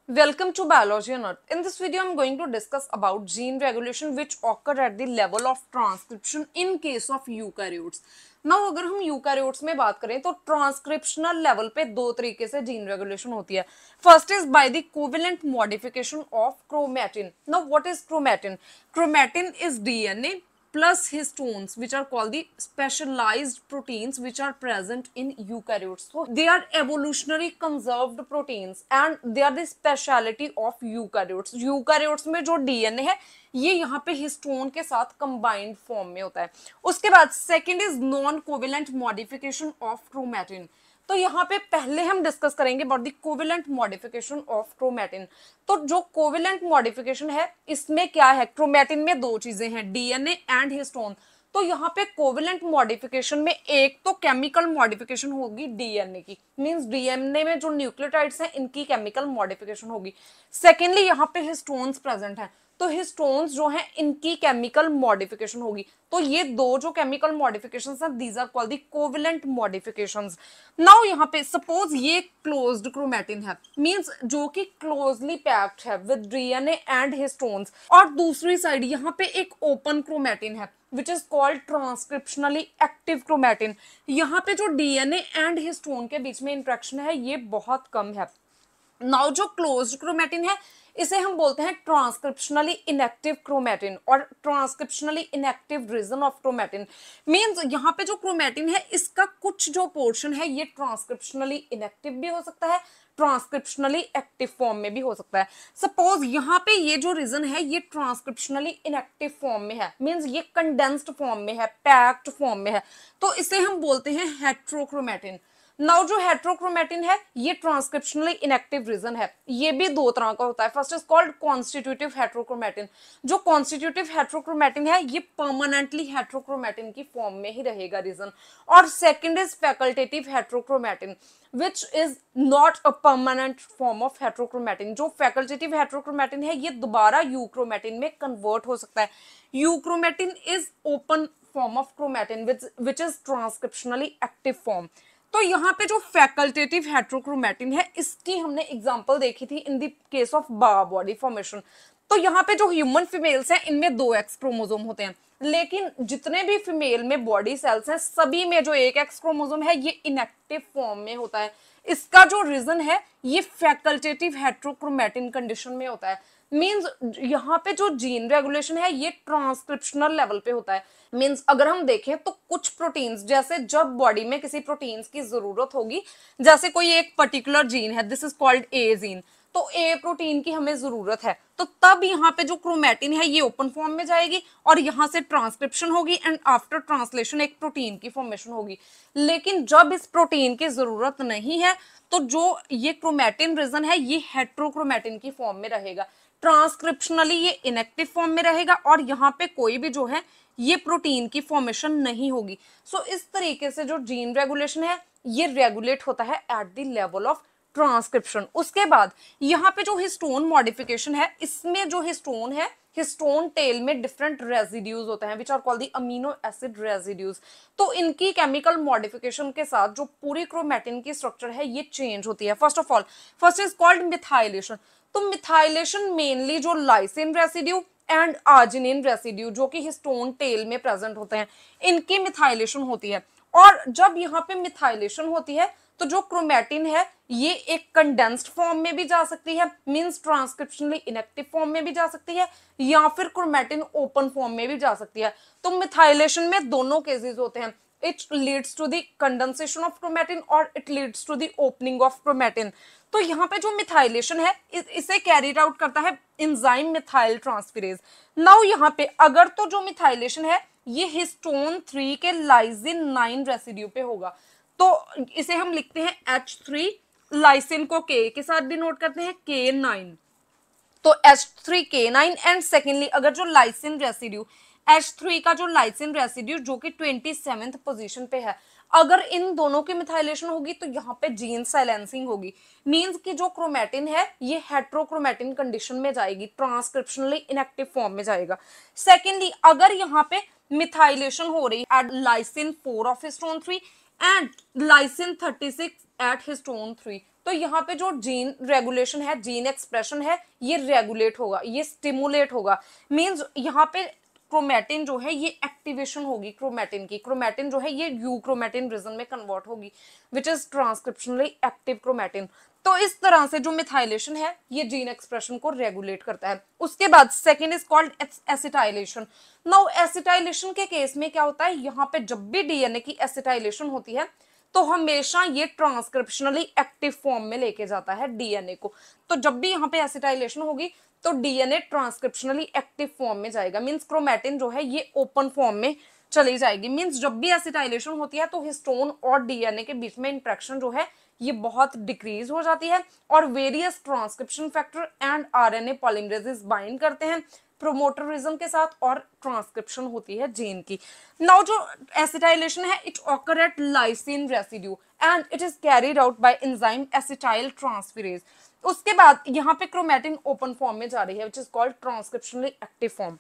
Welcome to Biology on Earth. In this video, I'm going to discuss about gene regulation which occur at the level of transcription in case of eukaryotes. Now, अगर हम eukaryotes में बात करें तो transcriptional level पे दो तरीके से जीन रेगुलेशन होती है. First is by the covalent modification of chromatin. Now what is chromatin? Chromatin is DNA plus histones which are called the specialized proteins which are present in eukaryotes. So they are evolutionary conserved proteins and they are the speciality of eukaryotes. eukaryotes में जो DNA है ये यहाँ पे histone के साथ combined form में होता है. उसके बाद second is non covalent modification of chromatin. तो यहाँ पे पहले हम डिस्कस करेंगे about the covalent modification of chromatin. तो जो कोवेलेंट मॉडिफिकेशन है इसमें क्या है, क्रोमैटिन में दो चीजें हैं, डीएनए एंड हिस्टोन. तो यहाँ पे कोवेलेंट मॉडिफिकेशन में एक तो केमिकल मॉडिफिकेशन होगी डीएनए की, मींस डीएनए में जो न्यूक्लियोटाइड्स हैं इनकी केमिकल मॉडिफिकेशन होगी. सेकेंडली यहाँ पे हिस्टोन्स प्रेजेंट हैं तो हिस्टोन्स जो हैं इनकी केमिकल मॉडिफिकेशन होगी. तो ये दो जो केमिकल मॉडिफिकेशंस हैं these are called the covalent modifications. Now यहाँ पे सपोज ये क्लोज्ड क्रोमैटिन है, मींस जो कि क्लोजली पैक्ड है विद डीएनए एंड हिस्टोन्स, और दूसरी साइड यहाँ पे एक ओपन क्रोमैटिन है which is called transcriptionally active chromatin. यहाँ पे जो डीएनए एंड हिस्टोन के बीच में इंटरेक्शन है ये बहुत कम है. नाउ जो क्लोज्ड क्रोमैटिन है इसे हम बोलते हैं ट्रांसक्रिप्शनली इनएक्टिव क्रोमैटिन और transcriptionally inactive region of chromatin. Means यहाँ पे जो क्रोमैटिन है इसका कुछ जो पोर्शन है ये ट्रांसक्रिप्शनली इनएक्टिव भी हो सकता है, ट्रांसक्रिप्शनली एक्टिव फॉर्म में भी हो सकता है. सपोज यहाँ पे ये जो रीजन है ये ट्रांसक्रिप्शनली इनएक्टिव फॉर्म में है, मींस ये कंडेंस्ड फॉर्म में है, पैक्ड फॉर्म में है, तो इसे हम बोलते हैं हेट्रोक्रोमैटिन. नाउ जो हेट्रोक्रोमैटिन है ये ट्रांसक्रिप्शनली इनएक्टिव रीजन है. ये भी दो तरह का होता है. First is called constitutive heterochromatin. जो कॉन्स्टिट्यूटिव हेट्रोक्रोमैटिन है ये परमानेंटली हेट्रोक्रोमैटिन की फॉर्म में ही रहेगा रीजन. और second is facultative heterochromatin which is not a permanent form of heterochromatin. जो फैकल्टेटिव हेट्रोक्रोमैटिन है ये दोबारा यूक्रोमैटिन में कन्वर्ट हो सकता है. Euchromatin is open form of chromatin which is transcriptionally active form. तो यहाँ पे जो फैकल्टेटिव हेट्रोक्रोमैटिन है इसकी हमने एग्जांपल देखी थी in the case of bar body formation. तो यहाँ पे जो ह्यूमन फीमेल्स हैं इनमें दो एक्स क्रोमोसोम होते हैं, लेकिन जितने भी फीमेल में बॉडी सेल्स हैं सभी में जो एक एक्स क्रोमोसोम है ये इनएक्टिव फॉर्म में होता है. इसका जो रीजन है ये फैकल्टेटिव हेट्रोक्रोमैटिन कंडीशन में होता है. मींस यहाँ पे जो जीन रेगुलेशन है ये ट्रांसक्रिप्शनल लेवल पे होता है. मींस अगर हम देखें तो कुछ प्रोटीन्स, जैसे जब बॉडी में किसी प्रोटीन्स की जरूरत होगी, जैसे कोई एक पर्टिकुलर जीन है this is called a gene, तो ए प्रोटीन की हमें जरूरत है तो तब यहाँ पे जो क्रोमैटिन है ये ओपन फॉर्म में जाएगी और यहाँ से ट्रांसक्रिप्शन होगी एंड आफ्टर ट्रांसलेशन एक प्रोटीन की फॉर्मेशन होगी. लेकिन जब इस प्रोटीन की जरूरत नहीं है तो जो ये क्रोमैटिन रीजन है ये हेट्रोक्रोमैटिन की फॉर्म में रहेगा. ट्रांसक्रिप्शनली ये इनएक्टिव फॉर्म में रहेगा और यहाँ पे कोई भी जो है ये प्रोटीन की फॉर्मेशन नहीं होगी. सो इस तरीके से जो जीन रेगुलेशन है ये रेगुलेट होता है eight the level of transcription. उसके बाद यहाँ पे जो हिस्टोन मॉडिफिकेशन है इसमें जो हिस्टोन है हिस्टोन टेल में डिफरेंट रेजिड्यूज होते हैं which are called the amino acid residues. तो इनकी केमिकल मॉडिफिकेशन के साथ जो पूरी क्रोमैटिन की स्ट्रक्चर है ये चेंज होती है. First of all first is called methylation. तो मिथाइलेशन मेनली जो lysine residue and arginine residue जो कि हिस्टोन टेल में प्रेजेंट होते हैं इनकी मिथाइलेशन होती है. और जब यहाँ पे मिथाइलेशन होती है तो जो क्रोमैटिन है ये एक कंडेंस्ड फॉर्म में भी जा सकती है, मींस ट्रांसक्रिप्शनली इनएक्टिव फॉर्म में भी जा सकती है, या फिर क्रोमैटिन ओपन फॉर्म में भी जा सकती है. तो मिथाइलेशन में दोनों केसेस होते हैं. It leads to the condensation of chromatin और it leads to the opening of chromatin. तो यहाँ पे जो मिथाइलेशन है इसे कैरीड आउट करता है एंजाइम मिथाइल ट्रांसफेरेज. नाउ यहाँ पे अगर तो जो मिथाइलेशन है ये हिस्टोन 3 के लाइसिन 9 रेसिड्यू पे होगा तो इसे हम लिखते हैं H3, लाइसिन को K के साथ डिनोट करते हैं K9. तो H3K9 एंड सेकेंडली अगर जो लाइसिन रेसिड्यू H3 का जो लाइसिन रेसिड्यू जो कि 27th पोजीशन पे है, अगर इन दोनों की मिथाइलेशन होगी तो यहाँ पे जीन साइलेंसिंग होगी. मींस कि जो क्रोमैटिन है ये हेट्रोक्रोमैटिन कंडीशन में जाएगी, ट्रांसक्रिप्शनली इनएक्टिव फॉर्म में जाएगा. सेकेंडली अगर यहाँ पे मिथाइलेशन हो रही है at lysine 4 of histone 3 and lysine 36 at histone 3 तो यहाँ पे जो जीन रेगुलेशन है, जीन एक्सप्रेशन है, ये रेगुलेट होगा, ये स्टिमुलेट होगा। मींस यहाँ पे क्रोमैटिन जो है ये एक्टिवेशन होगी क्रोमैटिन की, क्रोमैटिन जो है ये यूक्रोमैटिन रीजन में कन्वर्ट होगी which is transcriptionally active chromatin. तो इस तरह से जो मिथाइलेशन है ये जीन एक्सप्रेशन को रेगुलेट करता है। उसके बाद second is called acetylation. Now acetylation के केस में क्या होता है, यहाँ पे जब भी डीएनए की एसिटाइलेशन होती है तो हमेशा ये ट्रांसक्रिप्शनली एक्टिव फॉर्म में लेके जाता है डीएनए को। तो जब भी यहाँ पे एसिटाइलेशन होगी तो डीएनए ट्रांसक्रिप्शनली एक्टिव फॉर्म में जाएगा, मींस क्रोमैटिन जो है ये ओपन फॉर्म में चली जाएगी। मींस जब भी एसिटाइलेशन होती है तो हिस्टोन और डीएनए के बीच में इंटरेक्शन जो है ये बहुत डिक्रीज हो जाती है और various transcription factor and RNA polymerases bind करते हैं प्रोमोटरिज्म के साथ और ट्रांसक्रिप्शन होती है जीन की। नाउ जो एसिटाइलेशन है it occur eight lysine residue and it is carried out by enzyme acetyl transferase. उसके बाद यहाँ पे क्रोमैटिन ओपन फॉर्म में जा रही है which is called transcriptionally active form.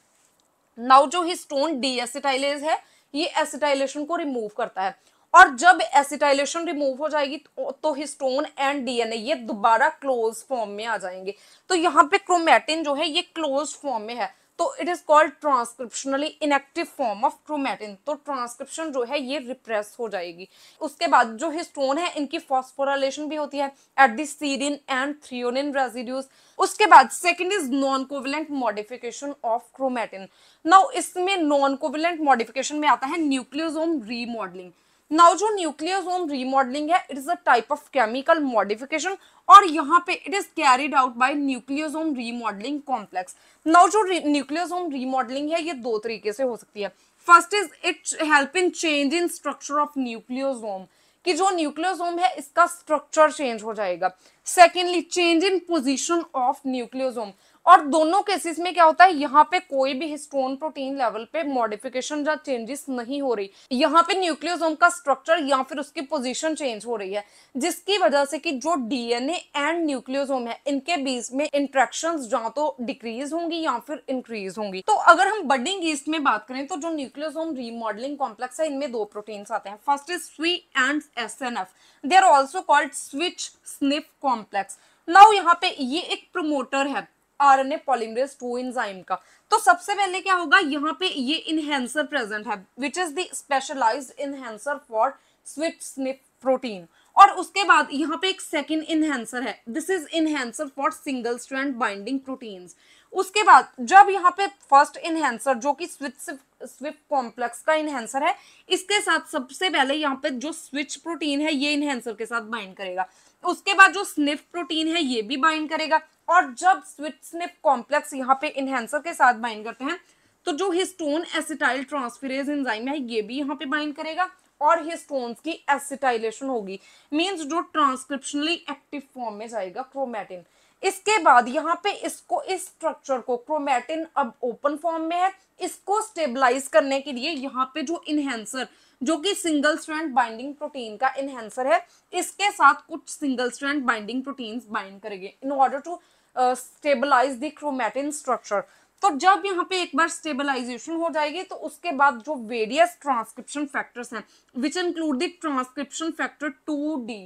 Now जो हिस्टोन डीएसिटाइलेज है ये एसिटाइलेशन को रिमूव करता है और जब एसिटाइलेशन रिमूव हो जाएगी तो हिस्टोन एंड डीएनए ये दोबारा क्लोज फॉर्म में आ जाएंगे। तो यहाँ पे क्रोमैटिन जो है ये क्लोज फॉर्म में है तो it is called transcriptionally inactive form of chromatin. तो ट्रांसक्रिप्शन जो है ये रिप्रेस हो जाएगी। उसके बाद जो हिस्टोन है इनकी फॉस्फोराइलेशन भी होती है at the सीरिन and threonine residues. उसके बाद second is non covalent modification of chromatin. Now इसमें नॉन कोवेलेंट मॉडिफिकेशन में आता है न्यूक्लियोसोम रीमॉडलिंग। नाउ जो न्यूक्लियोसोम रीमॉडलिंग है it is a type of chemical modification और यहाँ पे it is carried out by nucleosome remodelling complex. Now जो न्यूक्लियोसोम रीमॉडलिंग है ये दो तरीके से हो सकती है। First is it help in change in structure of nucleosome, कि जो न्यूक्लियोसोम है इसका स्ट्रक्चर चेंज हो जाएगा। Secondly change in position of nucleosome, और दोनों केसेस में क्या होता है यहाँ पे कोई भी हिस्टोन प्रोटीन लेवल पे मॉडिफिकेशन या चेंजेस नहीं हो रही, यहाँ पे न्यूक्लियोसोम का स्ट्रक्चर या फिर उसकी पोजीशन चेंज हो रही है जिसकी वजह से कि जो डीएनए एंड न्यूक्लियोसोम है इनके बीच में इंटरेक्शंस या तो डिक्रीज होंगी या फिर इंक्रीज होंगी। तो अगर हम बडिंग ईस्ट में बात करें तो जो न्यूक्लियोसोम रीमॉडलिंग कॉम्प्लेक्स है इनमें दो प्रोटीन्स आते हैं। फर्स्ट इज स्वी and SNF, they are also called switch sniff complex. Now यहाँ पे ये एक प्रमोटर है आरएनए पॉलीमरेज 2 एंजाइम का। तो सबसे पहले क्या होगा, यहाँ पे ये इनहेंसर प्रेजेंट है which is the specialised enhancer for switch sniff protein, और उसके बाद यहाँ पे एक सेकंड इनहेंसर है, this is enhancer for single strand binding proteins. उसके बाद जब यहाँ पे फर्स्ट इनहेंसर जो कि स्विफ्ट कॉम्प्लेक्स का इनहेंसर है इसके साथ सबसे पहले यहाँ पे जो स्विच प्रोटीन है ये इनहेंसर के साथ बाइंड करेगा, उसके बाद जो स्निफ प्रोटीन है ये भी बाइंड करेगा, और जब स्विच स्निफ कॉम्प्लेक्स यहाँ पे इनहेंसर के साथ बाइंड करते हैं तो जो हिस्टोन एसिटाइल ट्रांसफेरेज एंजाइम है ये भी यहाँ पे बाइंड करेगा और हिस्टोन्स की एसिटाइलेशन होगी, मींस जो ट्रांसक्रिप्शनली एक्टिव फॉर्म में जाएगा क्रोमैटिन। इसके बाद यहाँ पे इसको इस स्ट्रक्चर को क्रोमैटिन अब ओपन फॉर्म में है, इसको स्टेबलाइज करने के लिए यहाँ पे जो इनहेंसर जो कि सिंगल स्ट्रैंड बाइंडिंग प्रोटीन का इनहेंसर है इसके साथ कुछ single strand binding proteins bind करेंगे in order to stabilize the chromatin structure. तो जब यहाँ पे एक बार स्टेबलाइजेशन हो जाएगी तो उसके बाद जो वेरियस ट्रांसक्रिप्शन फैक्टर्स हैं which include the transcription factor 2D।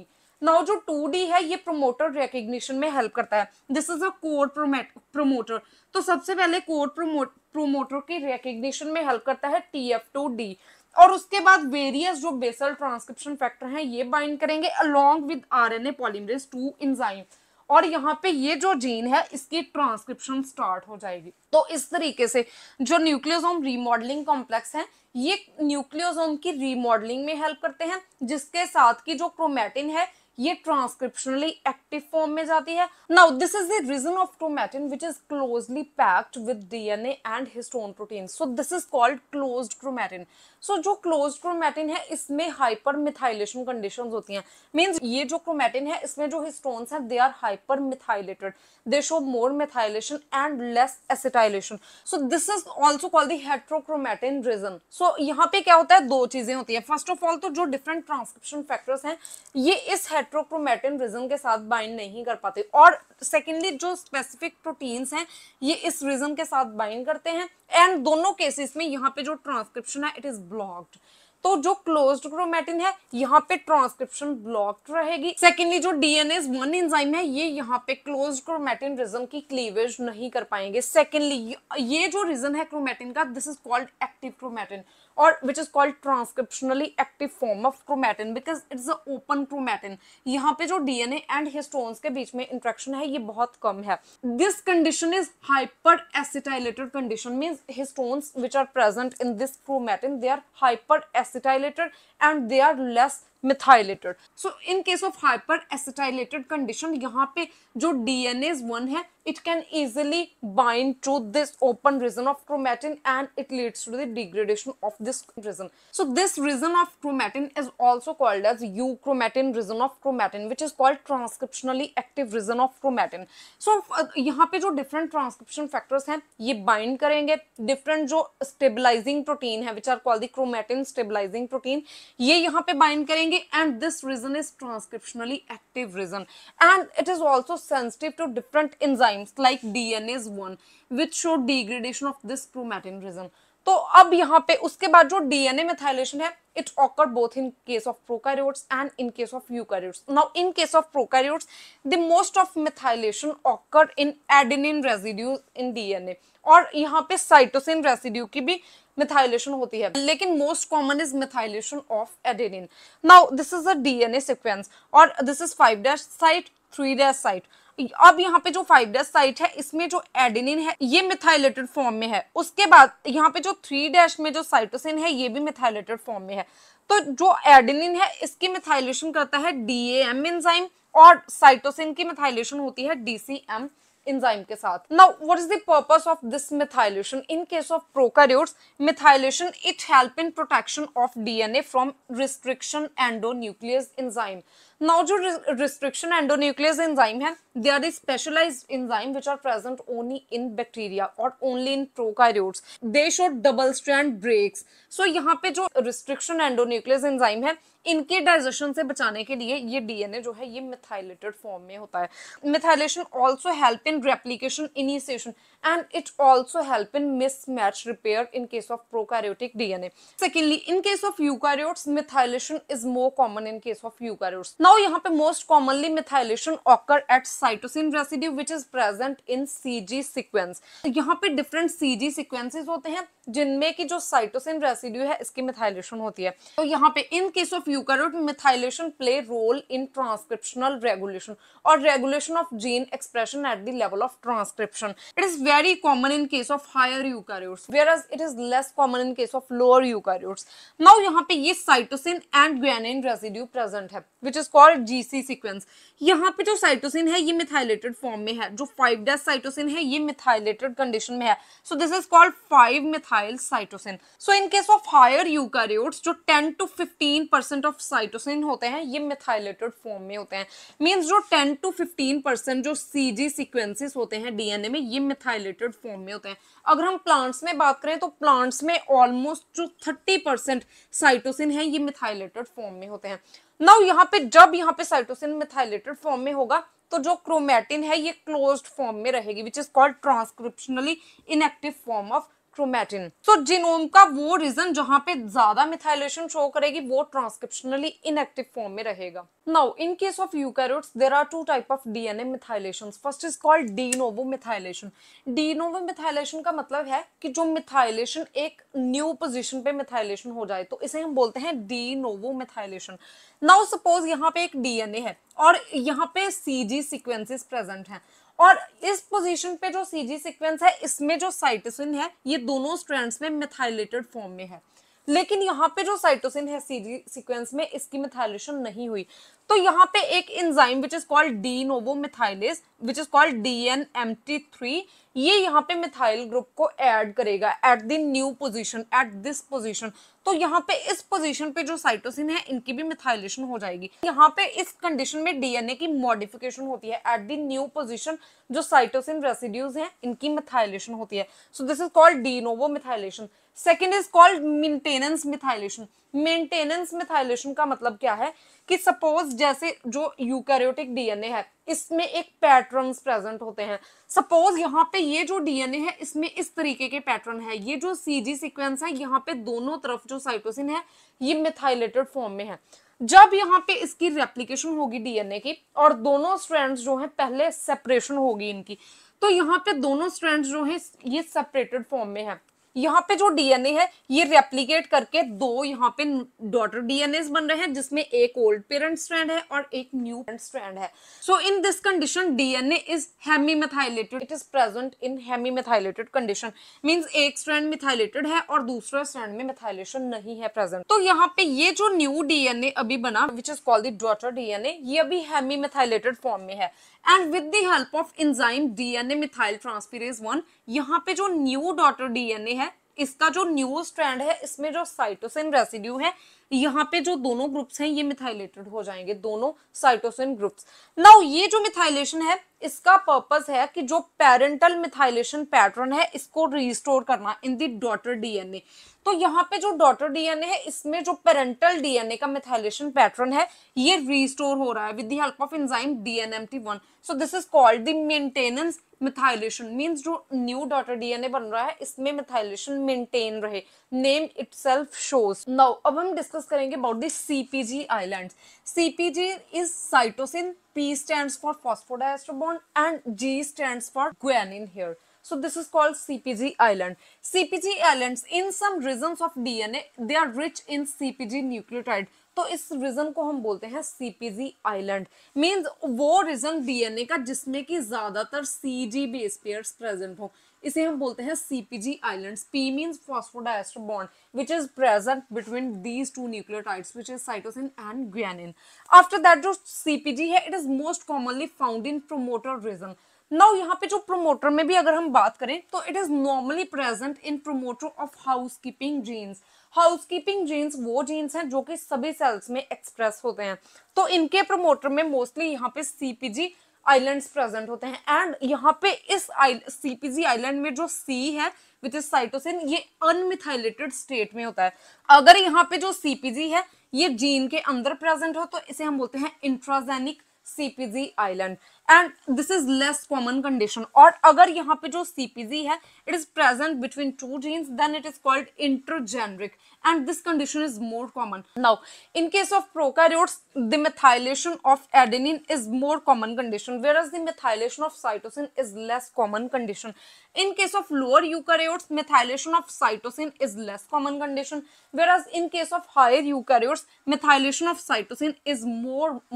Now जो 2D है ये प्रोमोटर रिकग्निशन में हेल्प करता है, this is a core promoter. तो सबसे पहले कोर प्रोमोटर की रिकग्निशन में हेल्प करता है TF2D, और उसके बाद वेरियस जो बेसल ट्रांसक्रिप्शन फैक्टर हैं ये बाइंड करेंगे along with RNA polymerase 2 enzyme, और यहाँ पे ये जो जीन है इसकी ट्रांसक्रिप्शन स्टार्ट हो जाएगी। तो इस तरीके से जो न्यूक्लियोसोम रीमॉडलिंग कॉम्प्लेक्स है ये न्यूक्लियोसोम की रीमॉडलिंग में हेल्प करते हैं, जिसके साथ की जो क्रोमैटिन है ये ट्रांसक्रिप्शनली एक्टिव फॉर्म में जाती है। Now this is the region of chromatin which is closely packed with DNA and histone protein, so this is called closed chromatin. So जो क्लोज्ड क्रोमैटिन है इसमें हाइपर मिथाइलेशन कंडीशंस होती हैं, means ये जो क्रोमैटिन है इसमें जो हिस्टोन्स हैं they are hyper methylated, they show more methylation and less acetylation, so this is also called the heterochromatin region. So यहाँ पे क्या होता है, दो चीजें होती है। फर्स्ट ऑफ ऑल तो जो डिफरेंट ट्रांसक्रिप्शन फैक्टर्स हैं ये इस हेटेरोक्रोमैटिन रीजन के साथ बाइंड नहीं कर पाते, और सेकेंडली जो स्पेसिफिक प्रोटीन्स हैं ये इस रीजन के साथ बाइंड करते हैं, एंड दोनों केसेस में यहाँ पे जो ट्रांसक्रिप्शन है इट इज ब्लॉक्ड। तो जो क्लोज्ड क्रोमैटिन है यहाँ पे ट्रांसक्रिप्शन ब्लॉक्ड रहेगी। सेकेंडली जो डीएनएज 1 एंजाइम है ये यहाँ पे क्लोज्ड क्रोमैटिन रीजन की क्लीवेज नहीं कर पाएंगे। सेकेंडली ये जो रीजन है क्रोमैटिन का, this is called active chromatin और which is called transcriptionally active form of chromatin because it's a open chromatin. यहाँ पे जो डीएनए एंड हिस्टोन्स के बीच में इंटरेक्शन है ये बहुत कम है। This condition is hyper acetylated condition, means histones which are present in this chromatin they are hyper acetylated and they are less methylated. So in case of hyperacetylated condition यहाँ पे जो DNase 1 है it can easily bind to this open region of chromatin and it leads to the degradation of this region. So this region of chromatin is also called as euchromatin region of chromatin which is called transcriptionally active region of chromatin. So यहाँ पे जो different transcription factors हैं ये bind करेंगे different जो stabilizing protein है which are called the chromatin stabilizing protein, ये यहाँ पे बाइंड करेंगे and this region is transcriptionally active region and it is also sensitive to different enzymes like DNase 1 which show degradation of this chromatin region. तो अब यहाँ पे उसके बाद जो डीएनए मेथाइलेशन है it occurred both in case of prokaryotes and in case of eukaryotes. Now in case of prokaryotes the most of methylation occurred in adenine residues in DNA और यहाँ पे साइटोसिन रेसिड्यू की भी methylation होती है, लेकिन most common is methylation of adenine. Now this is a DNA sequence और this is 5' site 3' site. अब यहाँ पे जो 5' साइट है इसमें जो एडेनिन है ये मिथाइलेटेड फॉर्म में है, उसके बाद यहाँ पे जो 3' में जो साइटोसिन है ये भी मिथाइलेटेड फॉर्म में है। तो जो एडेनिन है इसकी मिथाइलेशन करता है डीएएम एंजाइम और साइटोसिन की मिथाइलेशन होती है डीसीएम enzyme के साथ। Now, what is the purpose of this methylation? In case of prokaryotes, methylation it help in protection of DNA from restriction endonuclease enzyme. Now, जो restriction endonuclease enzyme है, they are the specialized enzyme which are present only in bacteria or only in prokaryotes. They show double strand breaks. So यहाँ पे जो restriction endonuclease enzyme है इनके digestion से बचाने के लिए ये डीएनए जो है ये मिथाइलेटेड फॉर्म में होता है। Methylation also help in replication initiation and it also help in mismatch repair in case of prokaryotic DNA. Secondly in case of eukaryotes methylation is more common in case of eukaryotes. Now यहाँ पे most commonly methylation occur eight cytosine residue which is present in CG sequence. यहाँ पे different CG sequences होते हैं जिनमें की जो cytosine residue है इसकी मिथाइलेशन होती है। तो यहाँ पे in case of eukaryote methylation play role in transcriptional regulation और regulation of gene expression at the level of transcription. It is very common in case of higher eukaryotes whereas it is less common in case of lower eukaryotes. Now यहाँ पे ये cytosine and guanine residue present है which is called GC sequence. यहाँ पे जो cytosine है ये methylated form में है, जो 5' साइटोसिन है ये मिथाइलेटेड कंडीशन में है, so this is called 5-methyl cytosine. So in case of higher eukaryotes जो 10 to 15% ऑफ साइटोसिन होते हैं ये मिथाइलेटेड फॉर्म में होते हैं, मींस जो 10 to 15% जो सीजी सीक्वेंसेस होते हैं डीएनए में ये मिथाइलेटेड फॉर्म में होते हैं। अगर हम प्लांट्स में बात करें तो प्लांट्स में ऑलमोस्ट जो 30% साइटोसिन है ये मिथाइलेटेड फॉर्म में होते हैं। नाउ यहाँ पे जब यहाँ पे साइटोसिन मिथाइलेटेड फॉर्म में होगा तो जो क्रोमैटिन है ये क्लोज्ड फॉर्म में रहेगी विच is called transcriptionally inactive form of chromatin. तो जीनोम का वो रीजन जहां पे ज्यादा मिथाइलेशन शो करेगी वो ट्रांसक्रिप्शनली इनएक्टिव फॉर्म में रहेगा। Now in case of eukaryotes there are two type of DNA methylations. First is called de novo methylation. De novo methylation का मतलब है कि जो मिथाइलेशन एक न्यू पोजीशन पे मिथाइलेशन हो जाए तो इसे हम बोलते हैं D novo methylation. Now suppose यहाँ पे एक डीएनए है और यहाँ पे सीजी सीक्वेंसेस प्रेजेंट हैं और इस पोजीशन पे जो सीजी सीक्वेंस है इसमें जो साइटोसिन है ये दोनों स्ट्रैंड्स में मिथाइलेटेड फॉर्म में है, लेकिन यहाँ पे जो साइटोसिन है सीजी सीक्वेंस में इसकी मिथाइलेशन नहीं हुई। तो यहाँ पे एक enzyme which is called de novo methylase which is called DNMT3 ये यहाँ पे मिथाइल ग्रुप को ऐड करेगा at the new position at this position. तो यहाँ पे इस पोजीशन पे जो साइटोसिन है इनकी भी मिथाइलेशन हो जाएगी। यहाँ पे इस कंडीशन में डीएनए की मॉडिफिकेशन होती है एट द न्यू पोजीशन, जो साइटोसिन रेसिड्यूज हैं इनकी मिथाइलेशन होती है। सो this is called de novo methylation. Second is called maintenance methylation. Maintenance methylation का मतलब क्या है कि सपोज जैसे जो यूकैरियोटिक डीएनए है इसमें एक पैटर्न्स प्रेजेंट होते हैं। सपोज यहाँ पे ये जो डीएनए है इसमें इस तरीके के पैटर्न है, ये जो सीजी सीक्वेंस है यहाँ पे दोनों तरफ जो साइटोसिन है ये मिथाइलेटेड फॉर्म में है। जब यहाँ पे इसकी रेप्लिकेशन होगी डीएनए की और दोनों स्ट्रैंड्स जो है पहले सेपरेशन होगी इनकी, तो यहाँ पे दोनों स्ट्रैंड्स जो है ये सेपरेटेड फॉर्म में है। यहाँ पे जो डीएनए है ये रेप्लिकेट करके दो यहाँ पे डॉटर डीएनए बन रहे हैं जिसमें एक ओल्ड पेरेंट स्ट्रैंड है और एक न्यू पेरेंट स्ट्रैंड है। So in this condition DNA is hemimethylated, it is present in hemimethylated condition, means एक स्ट्रैंड मिथाइलेटेड है और दूसरा स्ट्रैंड में मिथाइलेशन नहीं है प्रेजेंट। तो यहाँ पे ये जो न्यू डीएनए अभी बना विच is called the daughter DNA, ये अभी हेमीमेथाइलेटेड फॉर्म में है and with the help of enzyme DNA methyl transferase 1, यहाँ पे जो न्यू डॉटर डीएनए है इसका जो न्यू स्ट्रैंड है इसमें जो साइटोसिन रेसिड्यू है यहाँ पे जो दोनों ग्रुप्स हैं ये मिथाइलेटेड हो जाएंगे, दोनों साइटोसिन ग्रुप्स। नाउ ये जो मिथाइलेशन है इसका पर्पस है कि जो पेरेंटल मिथाइलेशन पैटर्न है इसको रिस्टोर करना इन द डॉटर डीएनए। तो यहाँ पे जो डॉटर डीएनए है इसमें जो पेरेंटल डीएनए का मिथाइलेशन पैटर्न है ये रिस्टोर हो रहा है with the help of enzyme DNMT1। So this is called the maintenance methylation, means जो न्यू डॉटर डीएनए बन रहा है इसमें मिथाइलेशन मेंटेन रहे, नेम इटसेल्फ शोज। नाउ अब हम डिस्कस करेंगे about the CpG islands. CpG is cytosine, P stands for phosphodiester bond and G stands for guanine here. So this is called CpG island. CpG islands in some regions of DNA they are rich in CpG nucleotide. तो इस reason को हम बोलते हैं CpG island, means वो reason DNA का जिसमें कि ज्यादातर CG बेस पेयर्स प्रेजेंट हो, इसे हम बोलते हैं CpG islands. P means phosphodiester bond which is present between these two nucleotides which is cytosine and guanine. After that जो CpG है it is most commonly found in promoter region. Now यहाँ पे जो प्रोमोटर में भी अगर हम बात करें तो it is normally present in promoter of housekeeping genes. Housekeeping genes वो जीन्स हैं जो कि सभी सेल्स में एक्सप्रेस होते हैं, तो इनके प्रोमोटर में मोस्टली यहाँ पे CpG आइलैंड्स प्रेजेंट होते हैं एंड यहाँ पे इस CpG आइलैंड में जो C है विच इज साइटोसिन ये अनमिथाइलेटेड स्टेट में होता है। अगर यहाँ पे जो CpG है ये जीन के अंदर प्रेजेंट हो तो इसे हम बोलते हैं intragenic CpG island and this is less common condition. और अगर यहाँ पे जो CpG है it is present between two genes then it is called intergenic and this condition is more common. Now in case of prokaryotes the methylation of adenine is more common condition whereas the methylation of cytosine is less common condition. In case of lower eukaryotes methylation of cytosine is less common condition whereas in case of higher eukaryotes methylation of cytosine is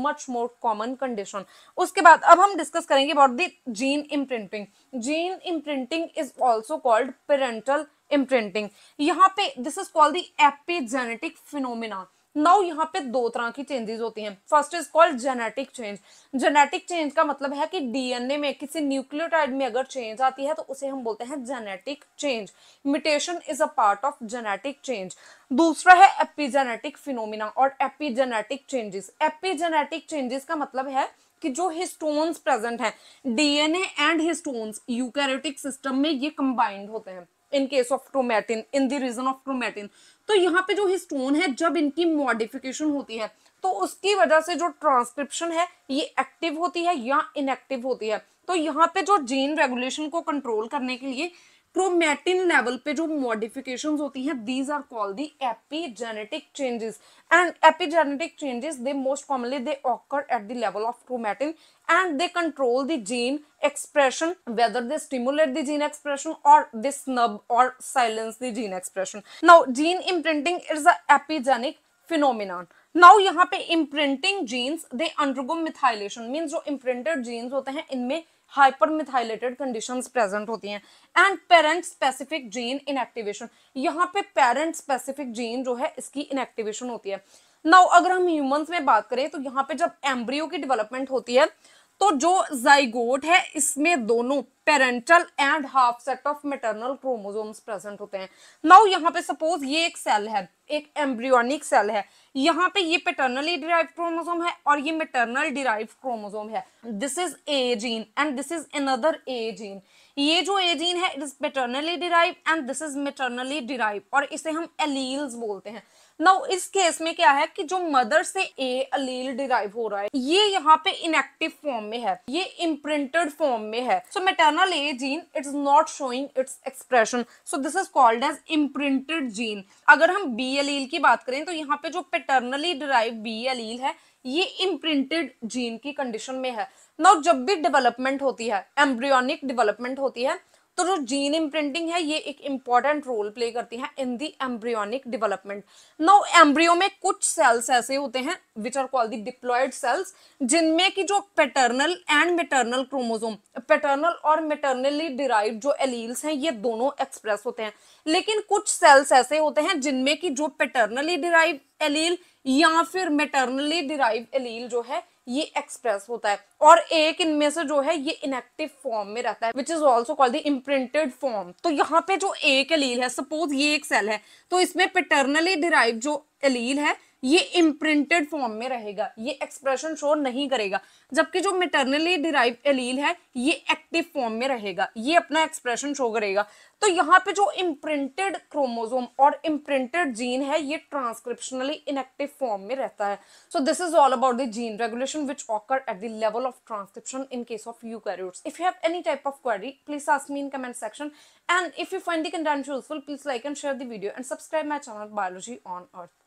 much more common condition. उसके बाद अब हम discuss करेंगे about the gene imprinting. Gene imprinting is also called parental imprinting. यहाँ पे this is called the epigenetic phenomena. Now यहाँ पे दो तरह की चेंजेस होती हैं। First is called genetic change. Genetic change का मतलब है कि डीएनए में किसी न्यूक्लियोटाइड में अगर चेंज आती है तो उसे हम बोलते हैं genetic change. Mutation is a part of genetic change. दूसरा है एपिजेनेटिक फिनोमिना और एपिजेनेटिक चेंजेस। एपिजेनेटिक चेंजेस का मतलब है कि जो हिस्टोन्स प्रेजेंट हैं DNA and histones eukaryotic system में ये कंबाइंड होते हैं in case of chromatin in the region of chromatin. तो यहाँ पे जो हिस्टोन है जब इनकी मॉडिफिकेशन होती है तो उसकी वजह से जो ट्रांसक्रिप्शन है ये एक्टिव होती है या इनएक्टिव होती है। तो यहाँ पे जो जीन रेगुलेशन को कंट्रोल करने के लिए क्रोमैटिन लेवल पे जो मॉडिफिकेशंस होती हैं these are called the epigenetic changes and epigenetic changes they most commonly they occur at the level of chromatin and they control the gene expression whether they stimulate the gene expression or they snub or silence the gene expression. Now gene imprinting is a epigenic phenomenon. Now यहाँ पे imprinting genes they undergo methylation means जो imprinted genes होते हैं इनमें hypermethylated conditions present होती हैं and parent specific gene inactivation। यहाँ पे parent specific gene जो है इसकी inactivation होती है। Now अगर हम humans में बात करें तो यहाँ पे जब embryo की development होती है तो जो जाइगोट है इसमें दोनों parental and half set of maternal chromosomes present होते हैं। नाउ यहाँ पे सपोज ये एक सेल है, एक एम्ब्रियोनिक सेल है, यहाँ पे ये पैटर्नली डिराइव क्रोमोसोम है और ये मैटरनल डिराइव क्रोमोसोम है। This is a gene and this is another A gene. ये जो ए जीन है it is पैटर्नली derive and this is मैटरनली derive और इसे हम एलील्स बोलते हैं। नाउ इस केस में क्या है कि जो मदर से ए अलील डिराइव हो रहा है ये यहाँ पे इनएक्टिव फॉर्म में है, ये इम्प्रिंटेड फॉर्म में है। So maternal A gene it is not showing its expression, so this is called as imprinted gene. अगर हम बी अलील की बात करें तो यहाँ पे जो पैटर्नली डिराइव बी अलील है ये इम्प्रिंटेड जीन की कंडीशन में है। नाउ जब भी डेवलपमेंट होती है, एम्ब्रियोनिक डेवलपमेंट होती है, तो जो जीन इम्प्रिंटिंग है ये एक इंपॉर्टेंट रोल प्ले करती है in the embryonic development. Now embryo में कुछ सेल्स ऐसे होते हैं which are called the diploid cells, जिनमें की जो paternal and maternal chromosome, paternal और मैटरनली डिराइव्ड जो एलील्स हैं ये दोनों एक्सप्रेस होते हैं। लेकिन कुछ सेल्स ऐसे होते हैं जिनमें की जो पैटर्नली डिराइव एलील या फिर मैटरनली डिराइव एलील जो है ये एक्सप्रेस होता है और एक इनमें से जो है ये इनएक्टिव फॉर्म में रहता है which is also called the imprinted form. तो यहाँ पे जो एक एलील है, सपोज ये एक सेल है तो इसमें पैटर्नली डिराइव जो एलील है ये इम्प्रिंटेड फॉर्म में रहेगा, ये एक्सप्रेशन शो नहीं करेगा, जबकि जो मैटरनली डिराइव एलील है ये एक्टिव फॉर्म में रहेगा, ये अपना एक्सप्रेशन शो करेगा। तो यहाँ पे जो इम्प्रिंटेड क्रोमोसोम और इम्प्रिंटेड जीन है ये ट्रांसक्रिप्शनली इनएक्टिव फॉर्म में रहता है। सो this is all about the gene regulation which occur at the level of transcription in case of eukaryotes. If you have any type of query please ask me in comment section and if you find the content useful please like and share the video and subscribe my channel Biology on Earth.